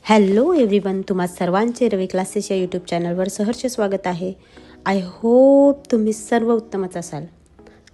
Hello everyone, तुम्हा सर्वांचे रवी classes या यूट्यूब चॅनलवर सहर्ष स्वागत आहे. आय होप तुम्ही सर्व उत्तमच असाल.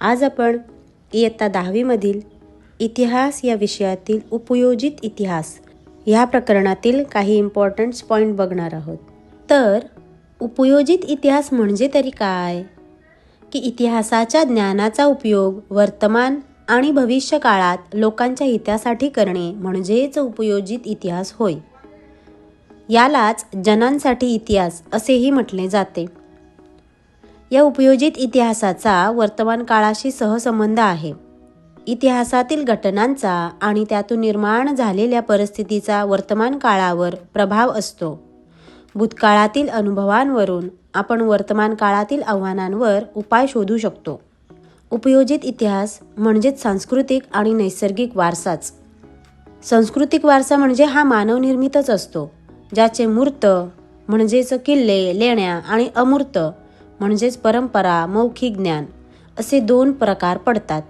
आज आपण इयत्ता 10वीमधील इतिहास या विषयातील उपयोजित इतिहास ह्या प्रकरणातील काही इम्पॉर्टंट पॉईंट बघणार आहोत. तर उपयोजित इतिहास म्हणजे तरी काय? की इतिहासाच्या ज्ञानाचा उपयोग वर्तमान आणि भविष्य काळात लोकांच्या हितासाठी करणे म्हणजेच उपयोजित इतिहास होय. यालाच जनांसाठी इतिहास असेही म्हटले जाते. या उपयोजित इतिहासाचा वर्तमान काळाशी सहसंबंध आहे. इतिहासातील घटनांचा आणि त्यातून निर्माण झालेल्या परिस्थितीचा वर्तमान काळावर प्रभाव असतो. भूतकाळातील अनुभवांवरून आपण वर्तमान काळातील आव्हानांवर उपाय शोधू शकतो. उपयोजित इतिहास म्हणजेच सांस्कृतिक आणि नैसर्गिक वारसाच. सांस्कृतिक वारसा म्हणजे हा मानवनिर्मितच असतो, ज्याचे मूर्त म्हणजेच किल्ले, लेण्या आणि अमूर्त म्हणजेच परंपरा, मौखिक ज्ञान असे दोन प्रकार पडतात.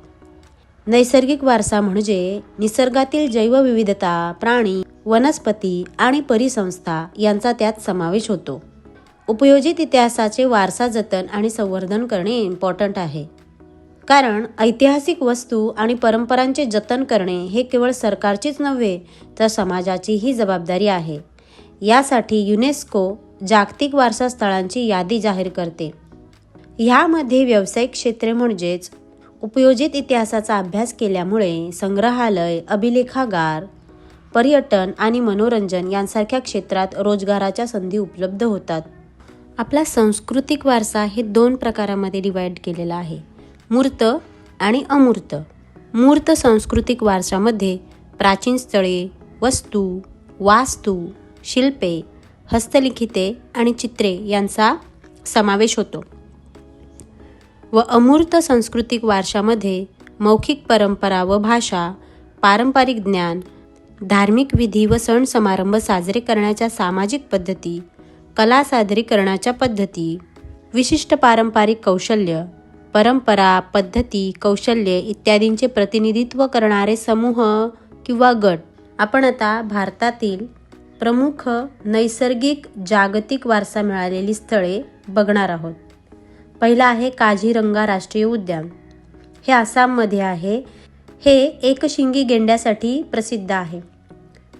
नैसर्गिक वारसा म्हणजे निसर्गातील जैवविविधता, प्राणी, वनस्पती आणि परिसंस्था यांचा त्यात समावेश होतो. उपयोजित इतिहासाचे वारसा जतन आणि संवर्धन करणे इम्पॉर्टंट आहे. कारण ऐतिहासिक वस्तू आणि परंपरांचे जतन करणे हे केवळ सरकारचीच नव्हे तर समाजाचीही जबाबदारी आहे. यासाठी युनेस्को जागतिक वारसा स्थळांची यादी जाहीर करते. ह्यामध्ये व्यावसायिक क्षेत्रे म्हणजेच उपयोजित इतिहासाचा अभ्यास केल्यामुळे संग्रहालय, अभिलेखागार, पर्यटन आणि मनोरंजन यांसारख्या क्षेत्रात रोजगाराच्या संधी उपलब्ध होतात. आपला सांस्कृतिक वारसा हे दोन प्रकारामध्ये डिवाइड केलेला आहे, मूर्त आणि अमूर्त. मूर्त सांस्कृतिक वारसामध्ये प्राचीन स्थळे, वस्तू, वास्तू, शिल्पे, हस्तलिखिते आणि चित्रे यांचा समावेश होतो. व अमूर्त सांस्कृतिक वारशामध्ये मौखिक परंपरा व भाषा, पारंपरिक ज्ञान, धार्मिक विधी व सण समारंभ साजरे करण्याच्या सामाजिक पद्धती, कला सादरीकरणाच्या पद्धती, विशिष्ट पारंपरिक कौशल्य, परंपरा, पद्धती, कौशल्ये इत्यादींचे प्रतिनिधित्व करणारे समूह किंवा गट. आपण आता भारतातील प्रमुख नैसर्गिक जागतिक वारसा मिळालेली स्थळे बघणार आहोत. पहिला आहे काझीरंगा राष्ट्रीय उद्यान. हे आसाममध्ये आहे. हे एकशिंगी गेंड्यासाठी प्रसिद्ध आहे.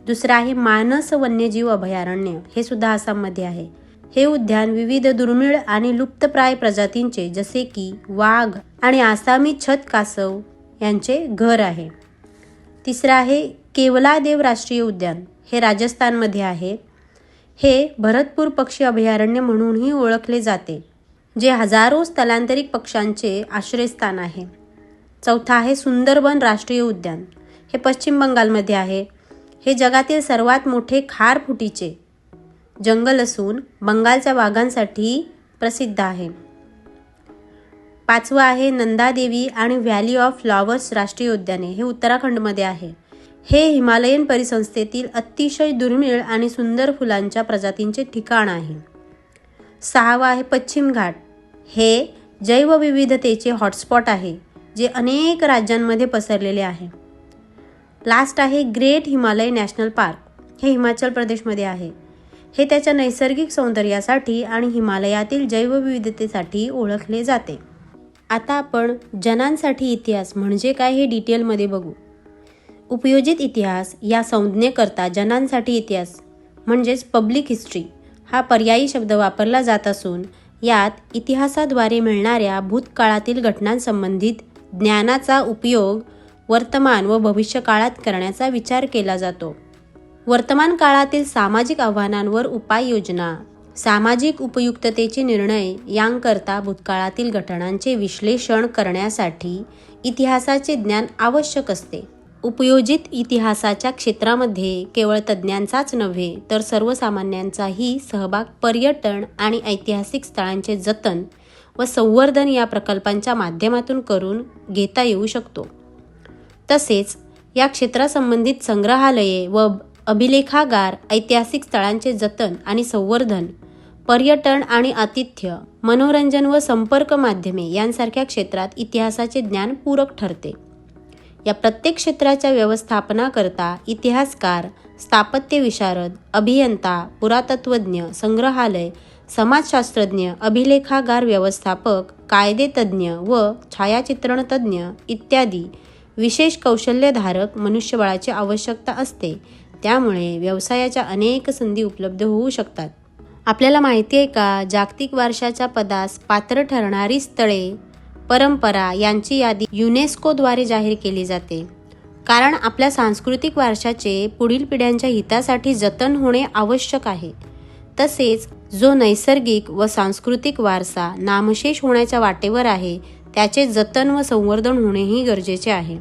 दुसरं आहे मानस वन्यजीव अभयारण्य. हे सुद्धा आसाममध्ये आहे. हे उद्यान विविध दुर्मिळ आणि लुप्तप्राय प्रजातींचे जसे की वाघ आणि आसामी छत कासव यांचे घर आहे. तिसरं आहे केवलादेव राष्ट्रीय उद्यान. हे राजस्थानमध्ये आहे. हे भरतपूर पक्षी अभयारण्य म्हणूनही ओळखले जाते, जे हजारो स्थलांतरित पक्ष्यांचे आश्रयस्थान आहे. चौथा आहे सुंदरबन राष्ट्रीय उद्यान. हे पश्चिम बंगालमध्ये आहे. हे जगातील सर्वात मोठे खारफुटीचे जंगल असून बंगालच्या वाघांसाठी प्रसिद्ध आहे. पाचवं आहे नंदादेवी आणि व्हॅली ऑफ फ्लॉवर्स राष्ट्रीय उद्याने. हे उत्तराखंडमध्ये आहे. हे हिमालयन परिसंस्थेतील अतिशय दुर्मिळ आणि सुंदर फुलांच्या प्रजातींचे ठिकाण आहे. सहावा आहे पश्चिम घाट. हे जैवविविधतेचे हॉटस्पॉट आहे, जे अनेक राज्यांमध्ये पसरलेले आहे. लास्ट आहे ग्रेट हिमालय नॅशनल पार्क. हे हिमाचल प्रदेशमध्ये आहे. हे त्याच्या नैसर्गिक सौंदर्यासाठी आणि हिमालयातील जैवविविधतेसाठी ओळखले जाते. आता आपण जनांसाठी इतिहास म्हणजे काय हे डिटेलमध्ये बघू. उपयोजित इतिहास या संज्ञेकरता जनांसाठी इतिहास म्हणजेच पब्लिक हिस्ट्री हा पर्यायी शब्द वापरला जात असून यात इतिहासाद्वारे मिळणाऱ्या भूतकाळातील घटनांसंबंधित ज्ञानाचा उपयोग वर्तमान व भविष्य काळात करण्याचा विचार केला जातो. वर्तमान काळातील सामाजिक आव्हानांवर उपाययोजना, सामाजिक उपयुक्ततेचे निर्णय यांकरता भूतकाळातील घटनांचे विश्लेषण करण्यासाठी इतिहासाचे ज्ञान आवश्यक असते. उपयोजित इतिहासाच्या क्षेत्रामध्ये केवळ तज्ज्ञांचाच नव्हे तर सर्वसामान्यांचाही सहभाग पर्यटन आणि ऐतिहासिक स्थळांचे जतन व संवर्धन या प्रकल्पांच्या माध्यमातून करून घेता येऊ शकतो. तसेच या क्षेत्रासंबंधित संग्रहालये व अभिलेखागार, ऐतिहासिक स्थळांचे जतन आणि संवर्धन, पर्यटन आणि आतिथ्य, मनोरंजन व संपर्क माध्यमे यांसारख्या क्षेत्रात इतिहासाचे ज्ञान पूरक ठरते. या प्रत्येक क्षेत्राच्या व्यवस्थापनाकरता इतिहासकार, स्थापत्य विशारद, अभियंता, पुरातत्वज्ञ, संग्रहालय, समाजशास्त्रज्ञ, अभिलेखागार व्यवस्थापक, कायदेतज्ञ व छायाचित्रणतज्ञ इत्यादी विशेष कौशल्यधारक मनुष्यबळाची आवश्यकता असते. त्यामुळे व्यवसायाच्या अनेक संधी उपलब्ध होऊ शकतात. आपल्याला माहिती आहे का, जागतिक वारशाच्या पदास पात्र ठरणारी स्थळे, परंपरा यांची यादी युनेस्कोद्वारे जाहीर केली जाते. कारण आपल्या सांस्कृतिक वारशाचे पुढील पिढ्यांच्या हितासाठी जतन होणे आवश्यक आहे. तसेच जो नैसर्गिक व सांस्कृतिक वारसा नामशेष होण्याच्या वाटेवर आहे त्याचे जतन व संवर्धन होणेही गरजेचे आहे.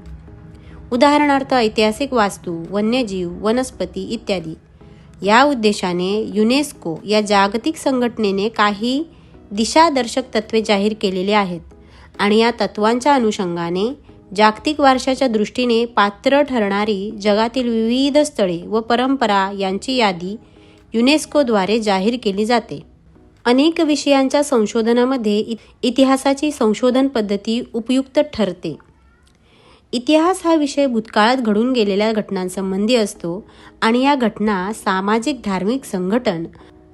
उदाहरणार्थ ऐतिहासिक वास्तू, वन्यजीव, वनस्पती इत्यादी. या उद्देशाने युनेस्को या जागतिक संघटनेने काही दिशादर्शक तत्त्वे जाहीर केलेली आहेत आणि या तत्त्वांच्या अनुषंगाने जागतिक वारशाच्या दृष्टीने पात्र ठरणारी जगातील विविध स्थळे व परंपरा यांची यादी युनेस्कोद्वारे जाहीर केली जाते. अनेक विषयांच्या संशोधनामध्ये इतिहासाची संशोधन पद्धती उपयुक्त ठरते. इतिहास हा विषय भूतकाळात घडून गेलेल्या घटनांसंबंधी असतो आणि या घटना सामाजिक, धार्मिक, संघटन,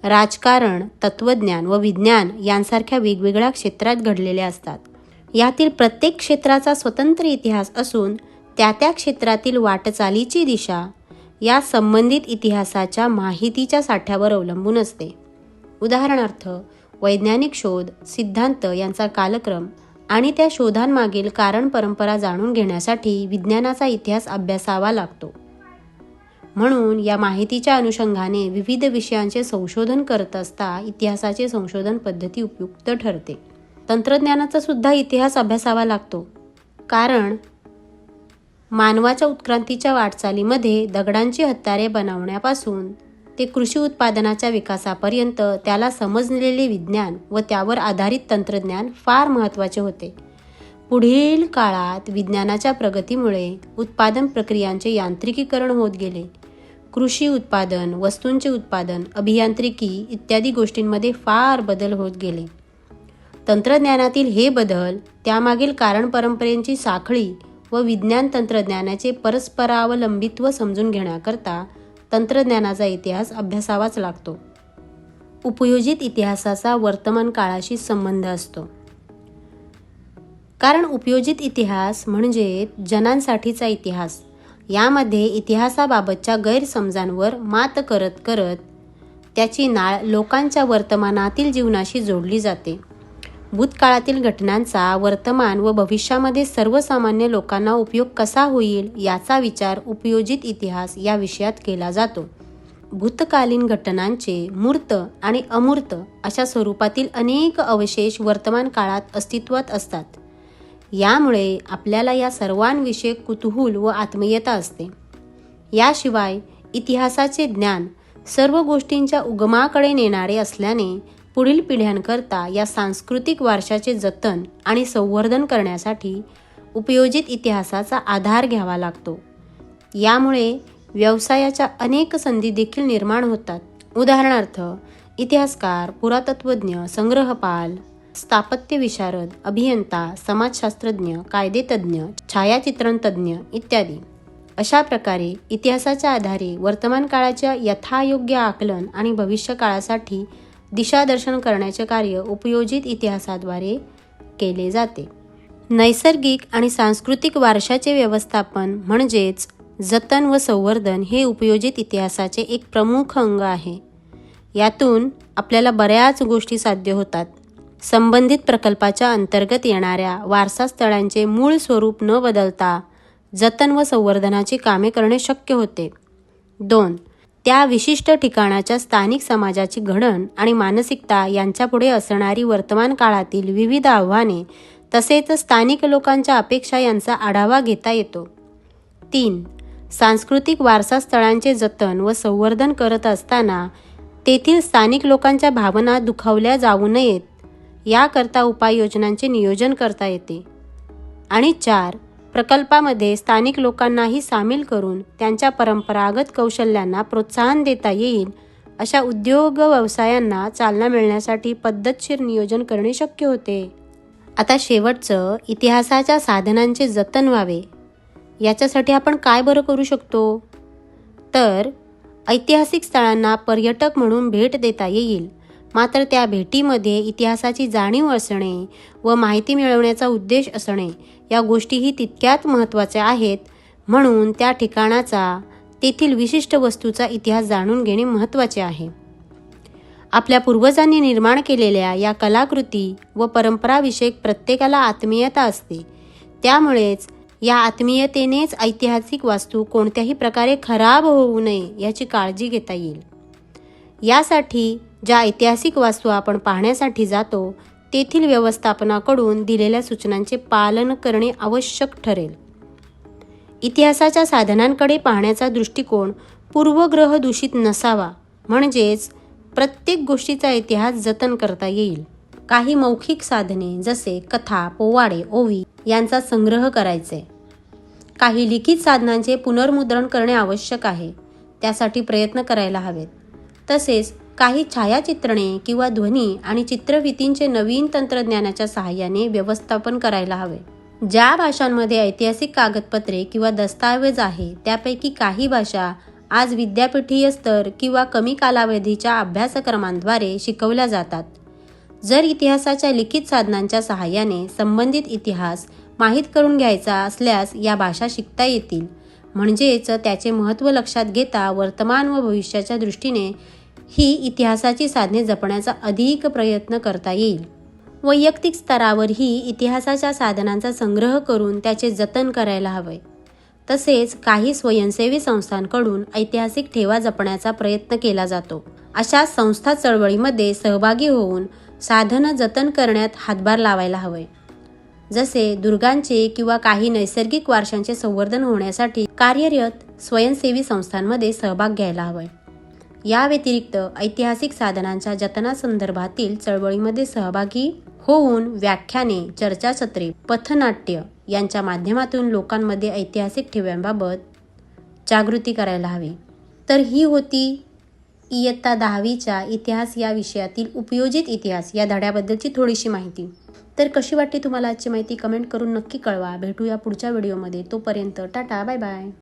राजकारण, तत्त्वज्ञान व विज्ञान यांसारख्या वेगवेगळ्या क्षेत्रात घडलेल्या असतात. यातील प्रत्येक क्षेत्राचा स्वतंत्र इतिहास असून त्या क्षेत्रातील वाटचालीची दिशा या संबंधित इतिहासाच्या माहितीच्या साठ्यावर अवलंबून असते. उदाहरणार्थ वैज्ञानिक शोध, सिद्धांत यांचा कालक्रम आणि त्या शोधांमागील कारण परंपरा जाणून घेण्यासाठी विज्ञानाचा इतिहास अभ्यासावा लागतो. म्हणून या माहितीच्या अनुषंगाने विविध विषयांचे संशोधन करत असता इतिहासाचे संशोधन पद्धती उपयुक्त ठरते. तंत्रज्ञानाचा सुद्धा इतिहास अभ्यासावा लागतो. कारण मानवाच्या उत्क्रांतीच्या वाटचालीमध्ये दगडांची हत्यारे बनवण्यापासून ते कृषी उत्पादनाच्या विकासापर्यंत त्याला समजलेले विज्ञान व त्यावर आधारित तंत्रज्ञान फार महत्त्वाचे होते. पुढील काळात विज्ञानाच्या प्रगतीमुळे उत्पादन प्रक्रियांचे यांत्रिकीकरण होत गेले. कृषी उत्पादन, वस्तूंचे उत्पादन, अभियांत्रिकी इत्यादी गोष्टींमध्ये फार बदल होत गेले. तंत्रज्ञानातील हे बदल, त्यामागील कारण परंपरेची साखळी व विज्ञान तंत्रज्ञानाचे परस्परावलंबित्व समजून घेण्याकरता तंत्रज्ञानाचा इतिहास अभ्यासावाच लागतो. उपयोजित इतिहासाचा वर्तमान काळाशी संबंध असतो. कारण उपयोजित इतिहास म्हणजे जनांसाठीचा इतिहास. यामध्ये इतिहासाबाबतच्या गैरसमजांवर मात करत करत त्याची नाळ लोकांच्या वर्तमानातील जीवनाशी जोडली जाते. भूतकाळातील घटनांचा वर्तमान व भविष्यामध्ये सर्वसामान्य लोकांना उपयोग कसा होईल याचा विचार उपयोजित इतिहास या विषयात केला जातो. भूतकालीन घटनांचे मूर्त आणि अमूर्त अशा स्वरूपातील अनेक अवशेष वर्तमान काळात अस्तित्वात असतात. यामुळे आपल्याला या सर्वांविषयी कुतूहल व आत्मीयता असते. याशिवाय इतिहासाचे ज्ञान सर्व गोष्टींच्या उगमाकडे नेणारे असल्याने पुढील पिढ्यांकरता या सांस्कृतिक वारशाचे जतन आणि संवर्धन करण्यासाठी उपयोजित इतिहासाचा आधार घ्यावा लागतो. यामुळे व्यवसायाच्या अनेक संधी देखील निर्माण होतात. उदाहरणार्थ इतिहासकार, पुरातत्वज्ञ, संग्रहपाल, स्थापत्य विशारद, अभियंता, समाजशास्त्रज्ञ, कायदेतज्ञ, छायाचित्रणतज्ञ इत्यादी. अशा प्रकारे इतिहासाच्या आधारे वर्तमान काळाच्या यथायोग्य आकलन आणि भविष्य काळासाठी दिशादर्शन करण्याचे कार्य उपयोजित इतिहासाद्वारे केले जाते. नैसर्गिक आणि सांस्कृतिक वारशाचे व्यवस्थापन म्हणजेच जतन व संवर्धन हे उपयोजित इतिहासाचे एक प्रमुख अंग आहे. यातून आपल्याला बऱ्याच गोष्टी साध्य होतात. संबंधित प्रकल्पाच्या अंतर्गत येणाऱ्या वारसा स्थळांचे मूळ स्वरूप न बदलता जतन व संवर्धनाची कामे करणे शक्य होते. 2. त्या विशिष्ट ठिकाणाच्या स्थानिक समाजाची घडण आणि मानसिकता यांच्यापुढे असणारी वर्तमान काळातील विविध आव्हाने तसेच स्थानिक लोकांच्या अपेक्षा यांचा आढावा घेता येतो. 3. सांस्कृतिक वारसा स्थळांचे जतन व संवर्धन करत असताना तेथील स्थानिक लोकांच्या भावना दुखावल्या जाऊ नयेत याकरता उपाययोजनांचे नियोजन करता येते. आणि 4. प्रकल्पामध्ये स्थानिक लोकांनाही सामील करून त्यांच्या परंपरागत कौशल्यांना प्रोत्साहन देता येईल अशा उद्योग व्यवसायांना चालना मिळण्यासाठी पद्धतशीर नियोजन करणे शक्य होते. आता शेवटचं, इतिहासाच्या साधनांचे जतन व्हावे याच्यासाठी आपण काय बरं करू शकतो? तर ऐतिहासिक स्थळांना पर्यटक म्हणून भेट देता येईल. मात्र त्या भेटीमध्ये इतिहासाची जाणीव असणे व माहिती मिळवण्याचा उद्देश असणे या गोष्टीही तितक्याच महत्त्वाच्या आहेत. म्हणून त्या ठिकाणाचा, तेथील विशिष्ट वस्तूचा इतिहास जाणून घेणे महत्त्वाचे आहे. आपल्या पूर्वजांनी निर्माण केलेल्या या कलाकृती व परंपराविषयक प्रत्येकाला आत्मीयता असते. त्यामुळेच या आत्मीयतेनेच ऐतिहासिक वास्तू कोणत्याही प्रकारे खराब होऊ नये याची काळजी घेता येईल. यासाठी ज्या ऐतिहासिक वास्तू आपण पाहण्यासाठी जातो तेथील व्यवस्थापनाकडून दिलेल्या सूचनांचे पालन करणे आवश्यक ठरेल. इतिहासाच्या साधनांकडे पाहण्याचा दृष्टिकोन पूर्वग्रह दूषित नसावा, म्हणजेच प्रत्येक गोष्टीचा इतिहास जतन करता येईल. काही मौखिक साधने जसे कथा, पोवाडे, ओवी यांचा संग्रह करायचे. काही लिखित साधनांचे पुनर्मुद्रण करणे आवश्यक आहे, त्यासाठी प्रयत्न करायला हवेत. तसेच काही छायाचित्रणे किंवा ध्वनी आणि चित्रफितींचे नवीन तंत्रज्ञानाच्या सहाय्याने व्यवस्थापन करायला हवे. ज्या भाषांमध्ये ऐतिहासिक कागदपत्रे किंवा दस्तऐवज आहे त्यापैकी काही भाषा आज विद्यापीठीय स्तर किंवा कमी कालावधीच्या अभ्यासक्रमांद्वारे शिकवल्या जातात. जर इतिहासाच्या लिखित साधनांच्या सहाय्याने संबंधित इतिहास माहीत करून घ्यायचा असल्यास या भाषा शिकता येतील. म्हणजेच त्याचे महत्त्व लक्षात घेता वर्तमान व भविष्याच्या दृष्टीने ही इतिहासाची साधने जपण्याचा अधिक प्रयत्न करता येईल. वैयक्तिक स्तरावरही इतिहासाच्या साधनांचा संग्रह करून त्याचे जतन करायला हवे. तसेच काही स्वयंसेवी संस्थांकडून ऐतिहासिक ठेवा जपण्याचा प्रयत्न केला जातो. अशा संस्था चळवळीमध्ये सहभागी होऊन साधनं जतन करण्यात हातभार लावायला हवे. जसे दुर्गांचे किंवा काही नैसर्गिक वारशांचे संवर्धन होण्यासाठी कार्यरत स्वयंसेवी संस्थांमध्ये सहभाग घ्यायला हवे. या व्यतिरिक्त ऐतिहासिक साधनांच्या जतनासंदर्भातील चळवळीमध्ये सहभागी होऊन व्याख्याने, चर्चासत्रे, पथनाट्य यांच्या माध्यमातून लोकांमध्ये ऐतिहासिक ठेव्यांबाबत जागृती करायला हवी. तर ही होती इयत्ता 10वीच्या इतिहास या विषयातील उपयोजित इतिहास या धड्याबद्दलची थोडीशी माहिती. तर कशी वाटली तुम्हाला आजची माहिती कमेंट करून नक्की कळवा. भेटूया पुढच्या व्हिडिओमध्ये. तोपर्यंत टाटा, बाय बाय.